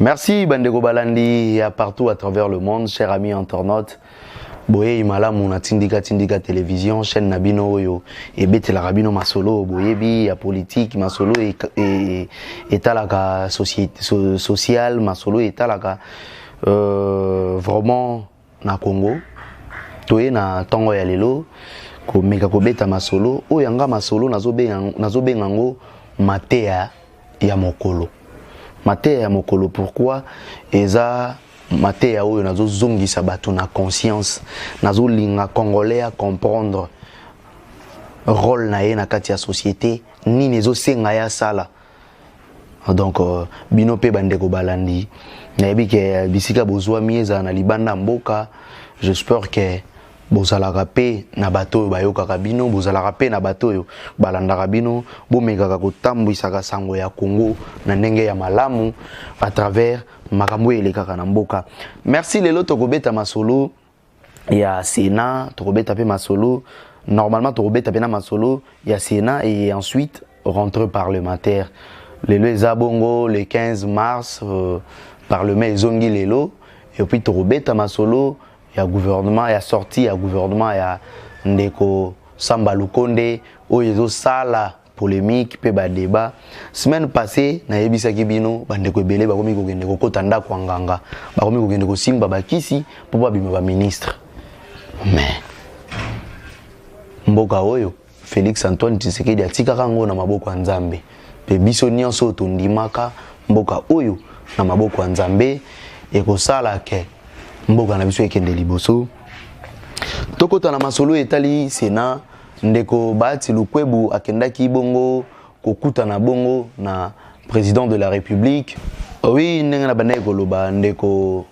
Merci Bandeko Balandi et partout à travers le monde, chers amis internautes. Boye imala muna tindika télévision, chaîne Nabino Oyo, et bete la rabino masolo, boye bi ya politique, masolo et talaka société sociale, masolo et talaka vraiment na Congo. Toye na tongo ya lelo, ko meka ko beta masolo, o yanga masolo nazo bengango matea ya mokolo. Matea ya mokolo, pourquoi? Eza matea oyo nazo zongisa bato na conscience, nazo linga congolais à comprendre rôle na ye na kati ya société, ni nezo senga ya sala. Donc bino pe bandeko balandi, nayebi ke bisika bozwa mieza na libanda mboka, j'espère que bozalaka pe na bato oyo bayokaka bino, bozalaka pe na bato oyo balandaka bino, bomekaka kotambwisaka sango ya Congo na ndenge ya malamu à travers makambo elekaka na mboka. Merci lelo tokobeta masolo ya Sénat, tokobeta pe masolo, normalement tokobeta pe na masolo ya Sénat et ensuite rentrée parlementaire. Lelo eza bongo le 15 mars, parlement ezongi lelo, et puis tokobeta masolo ya gouvernement ya sorti ya gouvernement ya ndeko Samba Lukonde oyo ezo sala polémique pe ba débat. Semaine passée na yebisaki bino bandeko ebele bakomi kokende kokota ndako nganga, bakomi kokende kosimba bakisi po babima ba ministre. Mais mboka oyo Félix Antoine Tshisekedi atikaka ngo na maboko ya Nzambe, pe biso nyonso tondimaka mboka oyo na maboko ya Nzambe ekosala ke mboka na biso ekende liboso. Tokota na masolo etali Sénat, ndeko Bahati Lukwebo akendaki bongo kokuta na bongo na président de la République. Oui, ndenge na banda ekoloba ndeko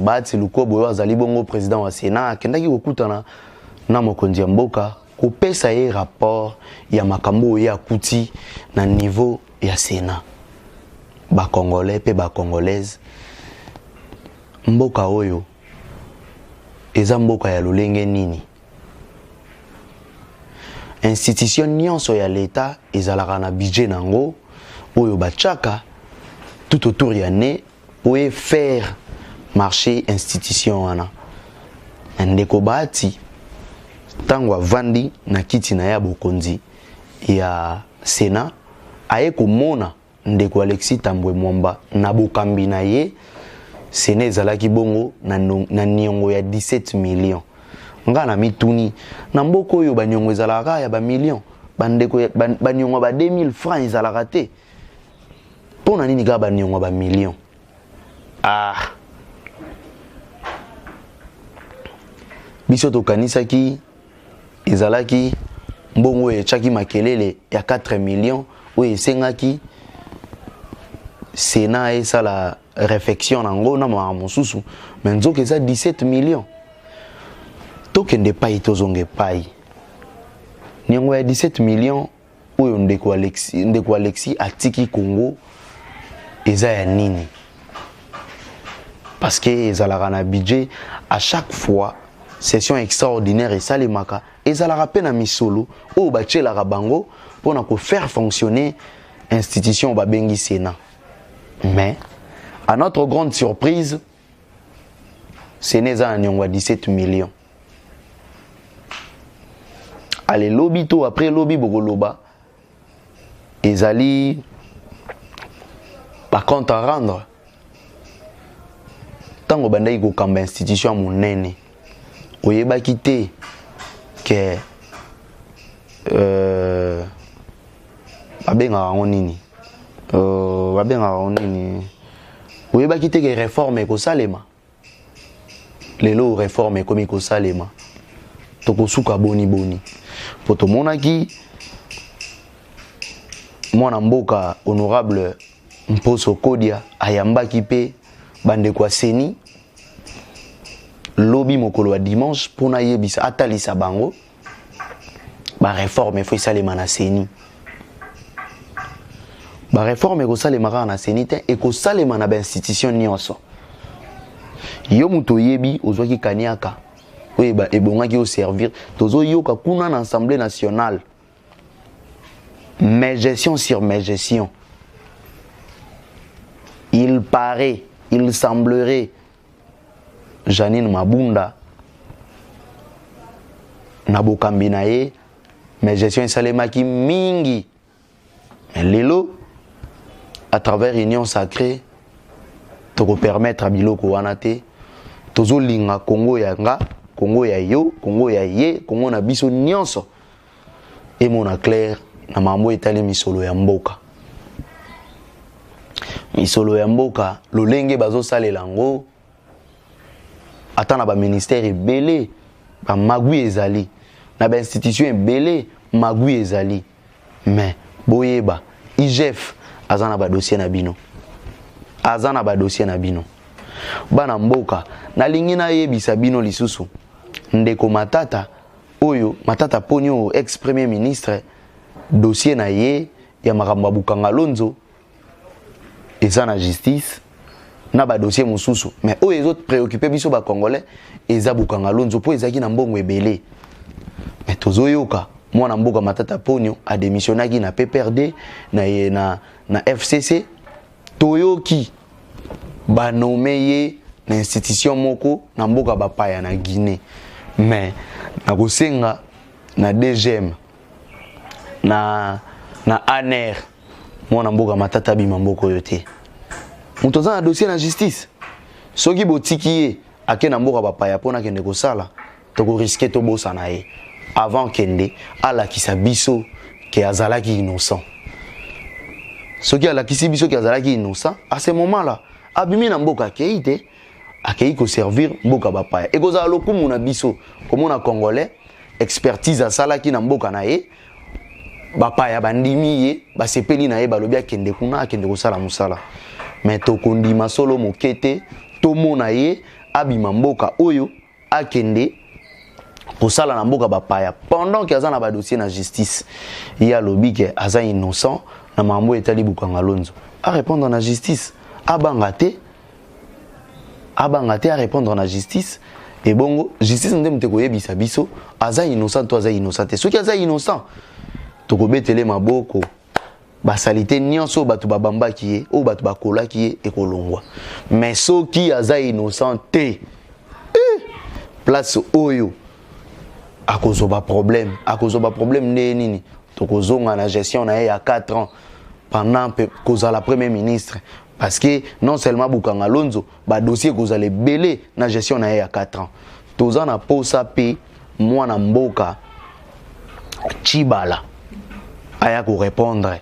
Bahati Lukwebo azali bongo président wa Sénat, akendaki kokuta na mokonzi ya mboka kopesa ye rapport ya makambo ya kuti na niveau ya Sénat. Ba Congolais pe ba Congolaise, mboka oyo eza mboka ya lolenge nini? Institution nyonso ya l'État ezalaka na budget nango oyo bachaka tout autour ya ne oye faire marcher institution wana. Ndeko Bahati tango avandi na kiti na ya bokonzi ya Sénat aye komona ndeko Alexis Tambwe Mwamba na bokambi na ye Sénat ezalaki bongo na niongo ya 17 millions. Nga na mituni na mboko oyo baniongo ezalaka ya ba millions, bandeko baniongo ba 2000 francs ezalaka te. Pona nini ka baniongo ba millions? Biso tokanisaki ezalaki mbongo echaki makelele ya 4 millions oyo esengaki Sénat esala réflexion nango na mosusu, mais nzoka eza 17 millions. Tokende pai tozonge pai niongo ya 17 millions oyo ndeko Alexis atiki Congo eza ya nini? Parce que ezalaka na budget à chaque fois session extraordinaire esalemaka, ezalaka pe na misolo oyo batielaka bango mpona ko faire fonctionner institution babengi Sénat. Mais à notre grande surprise, Sénat eza na niongo ya 17 millions. Allez, lobby to après lobby bogoloba ezali par contre à rendre tango bandai ko kamba institution monene oyebaki te ke babengaka ngo nini oyebaki te ke réforme ekosalema. Lelo réforme ekomi kosalema, tokosuka boni po tomonaki mwana mboka honorable Mposo Kodia ayambaki pe bandeko Seni lobi mokolo wa dimanche pona yebisa atalisa bango ba réforme faut salema na Seni. Ba réforme ekosalema na Seni te, ekosalema na ba institution nyonso. Yo muto yebi ozwaki kaniaka oyeba ebongaki au servir tozo yoka kuna na Assemblée nationale, mais gestion sur mes gestion il paraît, il semblerait, Janine Mabunda, Nabokambi na ye, mais gestion esalemaki mingi. Mais lelo, à travers Union Sacrée, toko permettre à biloko wana te, tozo linga Congo ya nga, Congo ya yo, Congo ya ye, Congo na biso nyonso. Et mon clair, na mambo etali misolo ya mboka. Misolo ya mboka, lolenge bazo sale lango, ata na ba ministère ebele, ba magui ezali, na ba institution ebele, magui ezali. Mais boyeba, IGF azana ba dossier na bino. Azana ba dossier na bino. Bana mboka, na lingi na yebisa bino lisusu. Ndeko Matata, oyo, Matata Ponyo, ex-premier ministre, dossier na ye, ya makambo ya Bukanga Lonzo, eza na justice, na ba dossier mususu. Mais oyo ezo préoccupé biso ba Congolais, eza Bukanga Lonzo, po ezaki na mbongo ebele. Mais tozo yoka, mwana mboka Matata Ponyo, a démissionnaki na PPRD, na FCC, toyoki, ba nommé ye, na institution moko, na mboka bapaya na Guinée. Mais na kosenga na DGM na ANR mwana mboka Matata bima mboko yote mutoza na dossier na justice soki botiki ye ake na mboka bapaya pona kende kosala toko risquer to bosa na ye avant kende ala kisa biso ke azalaki innocent soki ala kisi biso ke azalaki innocent à ce moment là abimi na mboka keite akei ko servir mboka bapaya ekozala lokumu na biso komona Congolais expertise asalaki na mboka na ye bapaya bandimi ye basepeli na ye balobi akende kuna akende kosala musala mais tokondima solo mokete tomona ye abima mboka oyo akende kosala na mboka bapaya pendant que azana ba dossier na justice ya lobi ke aza innocent na mambo etali Bukanga Lonzo a répondre na justice abangate à répondre na justice et bongo justice ndem te koyebisa biso aza innocent to aza innocent te soki aza innocent to ko betele maboko ba salité nyonso batu babambaki ye o batu bakolaki ye ekolongwa mais soki aza innocent te place oyo akozoba problème ne nini to kozonga na gestion na ye ya 4 ans pendant kozala premier ministre. Parce que non seulement Bukanga Lonzo, ba dossier kozale belé na gestion na ya 4 ans. Toza na posa pe mwana mboka Chibala aya ko répondre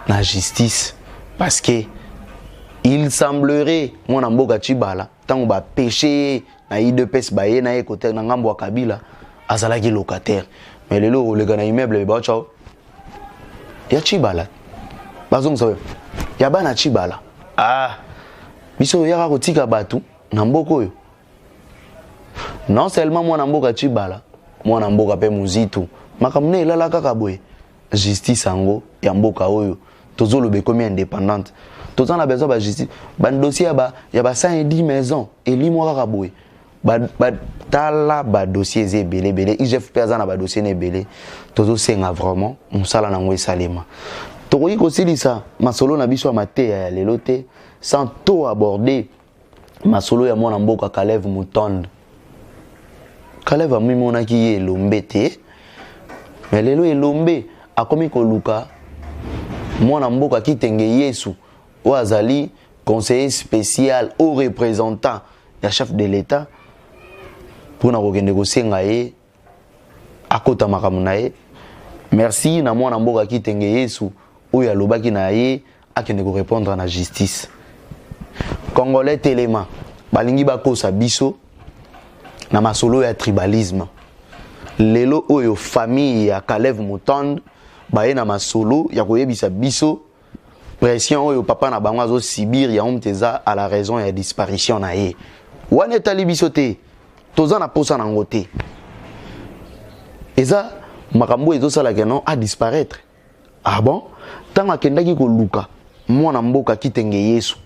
na justice parce que il semblerait mwana mboka Chibala tango ba péché na IDPS ba ye na côté na ngambo wa Kabila azalaki locataire mais lelo le gana immeuble ba chao ya Chibala bazong sawe ya bana Chibala biso yaka kotika batu na mboko oyo non seulement mwana mboka Chibala mwana mboka pe muzitu makamune elala kaka boye justice ango ya mboka oyo tozolobe komi indépendante toza na besoin ba justice ban dossier ya ba 110 maisons elimwa kaka boye tala ba dossier ebele IGF pe aza na ba dossier ebele tozo senga vraiment musala nango esalema tokoki kosilisa masolo na biso ya mateya ya lelo te sans to aborder masolo ya mwana mboka Caleb Mutonde. Caleb amonaki ye elombe te mais lelo elombe akomi koluka mwana mboka kitenge Yesu o azali conseiller spécial au représentant ya chef de l'État pour na kokende kosenga ye akota makambo na ye merci na mwana mboka kitenge Yesu oyo alobaki na ye akende ko répondre na justice. Congolais telema balingi bakosa biso na masolo ya tribalisme lelo oyo famille ya Caleb Mutonde baye na masolo ya koyebisa biso pression oyo papa na bango azo sibir ya omteza à la raison ya disparition na ye wana etali biso te toza na posa na ngote eza makambo ezosala ke non a disparaître ah bon tanga kendaki koluka mwana mboka kitenge Yesu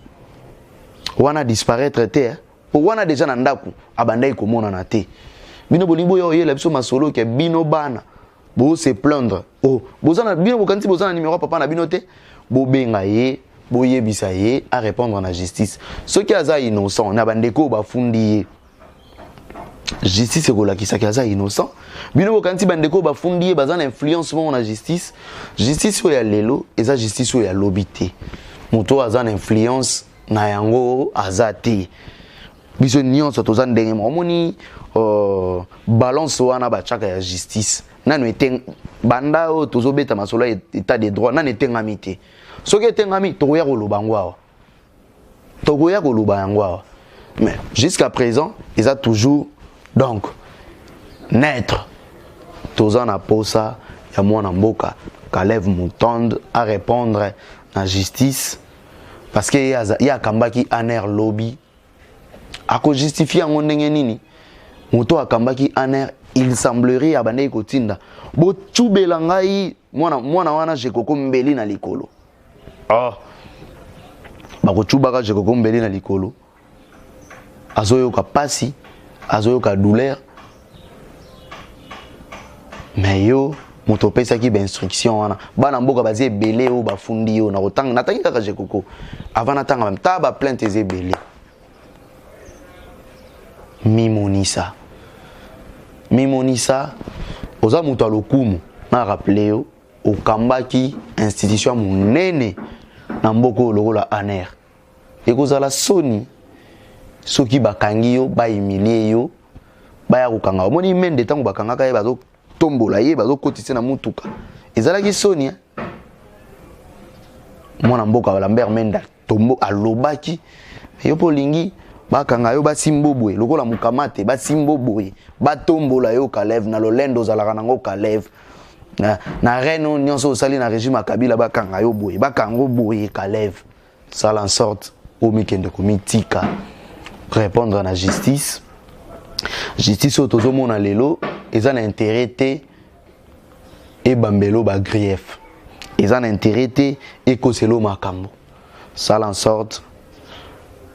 wana disparaître te po wana déjà na ndaku abandai komona na te bino bolimbo yo yela biso masolo ke bino bana bo se plaindre oh bozana bino bokanti bozana numéro papa na bino te bo benga ye boye bisaye à répondre à la justice. Ce qui est innocent, na bandeko ba fundi justice ko la kisaki aza innocent. Bino kanti bandeko ba fundi bazana influence mo na justice. Justice o ya lelo, eza justice o ya lobité. Moto azana influence na yango azati. Biso nyonso tozana ndenge momoni balance wana ba chaka ya justice. Nanu eten banda o tozobeta masolo état de droit nanu etengami te. Soki etengami tokoya koloba ngwa. Tokoya koloba ngwa. Mais jusqu'à présent, ils ont toujours donc naître tozana posa ya mwana mboka Caleb Moutonde à répondre à la justice parce que y a kambaki aner lobby à ko justifier ngo ndenge nini moto akambaki aner il semblerait abandé kotinda bo tubela ngai mwana wana jekoko mbeli na likolo ba ko tubaka jekoko mbeli na likolo azoyoka pasi azoyoka douleur mais yo moto pesa ki ba instruction wana bana mboka bazie belé o bafundi yo na kotanga natangi kaka jekoko avant natanga même ta ba plainte eze belé mimonisa oza moto alokumu na rappeler yo okambaki institution monene na mboko lokola aner ekozala soni soki bakangi yo ba humilier yo baya kokanga omoni mende tango bakangaka ye bazo tombola ye bazo kotisa na mutuka ezalaki soni mwana mboka Lambert Menda tombo alobaki yo polingi bakanga yo basimbobwe lokola mukamate basimbobwe batombola yo Caleb na lolendo zalaka nango Caleb na reno nyonso osali na régime Kabila bakanga yo boye bakango boye Caleb sala en sorte o mikende komitika répondre à la justice justice otozomona lelo eza na intérêt te et bambelo ba grief eza na intérêt te et koselo makambo sala en sorte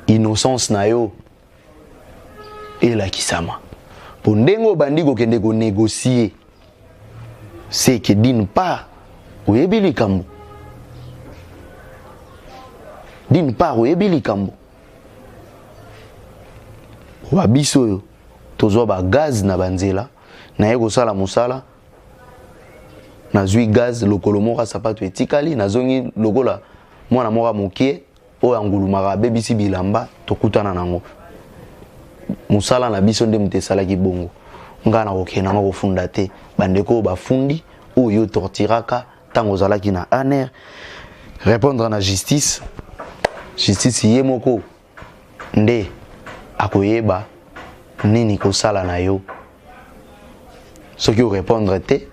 innocence na yo et la kisama pour ndengo bandi ko kende ko négocier c'est que d'une part oyebili kambo wabiso yo tozo ba gaz na banzela na yeko sala musala na zui gaz lokolo moka sapato etikali na zongi lokola mwana moka mokie o angulumaka bebisi bilamba tokutana nango musala na biso nde mutesala ki bongo ngana kokena ngo kofunda te bandeko bafundi oyo tortiraka tango zalaki na aner répondre na justice yemoko nde akoyeba nini kosala na yo soki o répondre te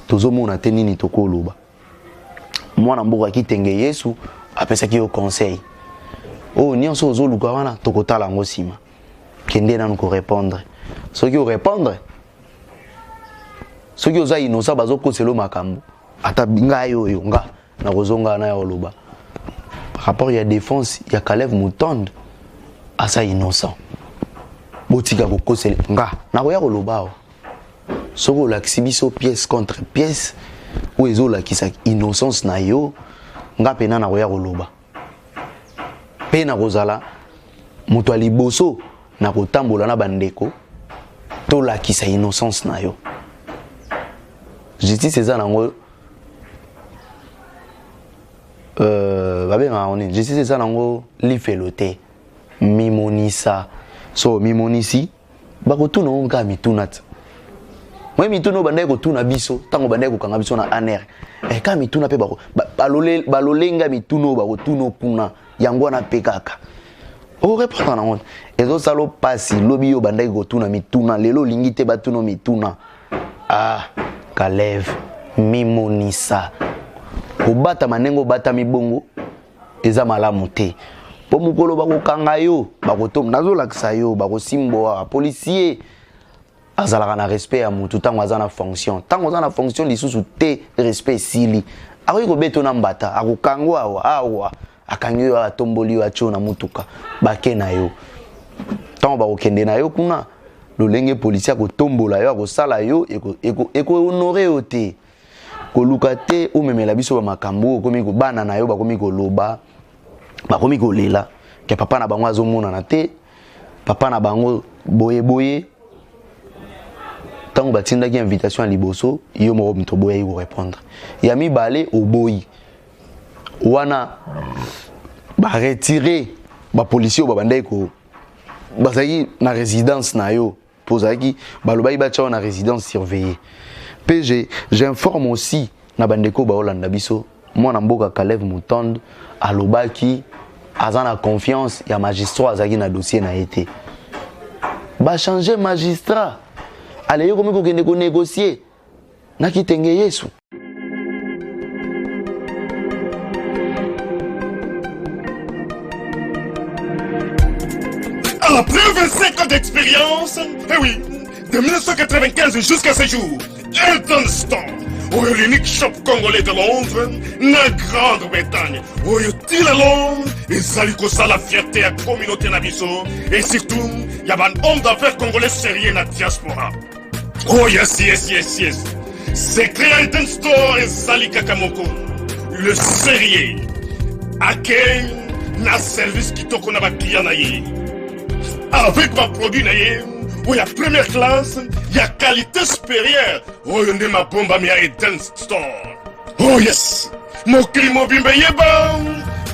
tozomona te nini tokoloba mwana mboka kitenge Yesu apesaki yo conseil nyonso ozoluka wana tokotala ngo sima kende nanu ko répondre soki o répondre soki oza innocent bazokoselo makambo ata binga yo nga na kozonga na ya oloba rapport ya défense ya Caleb Moutonde asa innocent botika kokosela nga na koya koloba soko lakisi biso pièce contre pièce ou ezolakisa innocence na yo nga pena na koya koloba pe na kozala moto ya liboso na kotambola na bandeko tolakisa innocence na yo justice eza nango babenga oni justice eza nango lifelo te mimonisa so mimonisi bakotuna onga mitunat moi mituna bandai kotuna biso tango bandai kokanga biso na aner ka mituna pe balolenga mituna bakotuna kuna yango na pekaka o répondre na on ezo salo pasi lobi yo bandai kotuna mituna lelo lingite batuna mituna Caleb mimonisa obata manengo bata mibongo eza malamu te po mukolo bakokanga yo bakotom nazolakisa yo bakosimboa policier azalaka na respect ya mutu tango aza na fonction lisusu te respect sili akoki kobeto na mbata akokangwa awa akangi yo atomboli yo atio na mutuka bake na yo tango bakokende na yo kuna lolenge policier akotombola yo akosala yo eko honore yo te koluka te o memela biso ba makambo komi ko bana na yo ba komi ko loba ba komi ko lela ke papa na bango azomona na te papa na bango boye boye tant batinda ki invitation à liboso yo mo mto boye ko répondre ya mi balé au boyi wana ba retirer ba policier ba bandai ko bazaki na résidence na yo pozaki balobai ba tcha na résidence surveillée PG j'informe aussi na bandeko ba Olanda biso moi na mboka Kalev Mutonde alobaki azana confiance ya magistrat azaki na dossier na été ba changer magistrat allez yo komiko kende ko négocier na kitenge Yesu. Après 25 ans d'expérience, eh oui, de 1995 jusqu'à ce jour, Elton Store, l'unique shop congolais de Londres, la Grande-Bretagne, où il la Londres, et ça lui cause la fierté à la communauté nabiso, et surtout, il y a un homme d'affaires congolais sérieux dans la diaspora. Oh yes, yes, yes, yes. C'est créé Elton Store et Sali Kakamoko, le sérieux, accueil, na service qui t'a qu'on a client naïe. Avec ma produit naïe, où il y a première classe, il y a qualité supérieure. Oh, il y a ma bombe à Eden Store. Oh yes, mon crime bimbe yeba.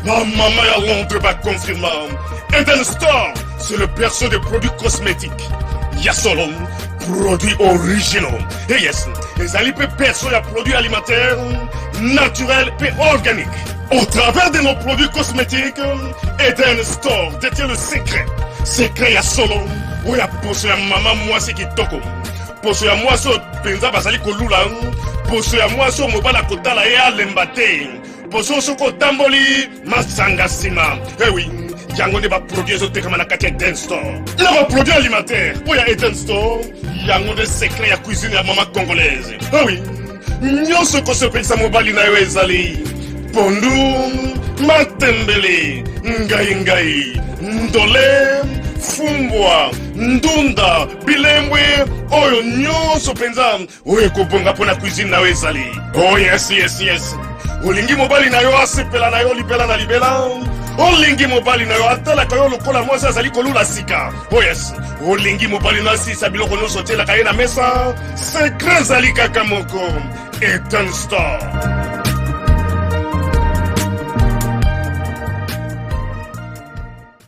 Ma maman à Londres va confirmer. Eden Store, c'est le berceau des produits cosmétiques. Il y a solo produits originaux. Et yes, les alipes perso y a produits alimentaires, naturels et organiques. Au travers de nos produits cosmétiques, Eden Store détient le secret. Secret ya solo, où ya poso ya maman moi c'est qui toko. Poso ya moi so penza basali kolula, poso ya moi so mobala kotala ya lembate. Poso so ko tamboli masanga sima. Eh oui, yango ne ba produit zo te kama na kati Eden Store. Na ba produit alimentaire, où ya Eden Store, yango de secret ya cuisine ya maman congolaise. Eh oui, nyonso ko so pensa mobali na yo ezali. Pondu, matembele, ngai, ndole, fumbwa, ndunda, bilembwe, oyo nyonso penza, oyo kobonga pona cuisine na ezali. Oh yes, yes, yes. Olingi mobali na yo asepela na yo libela na libela. Olingi mobali na yo atala ka yo lokola mwasi azali kolula sika. Oh yes. Olingi mobali na si sabiloko nyonso tela ka ye na mesa. Secret zali kaka moko. Eden Store.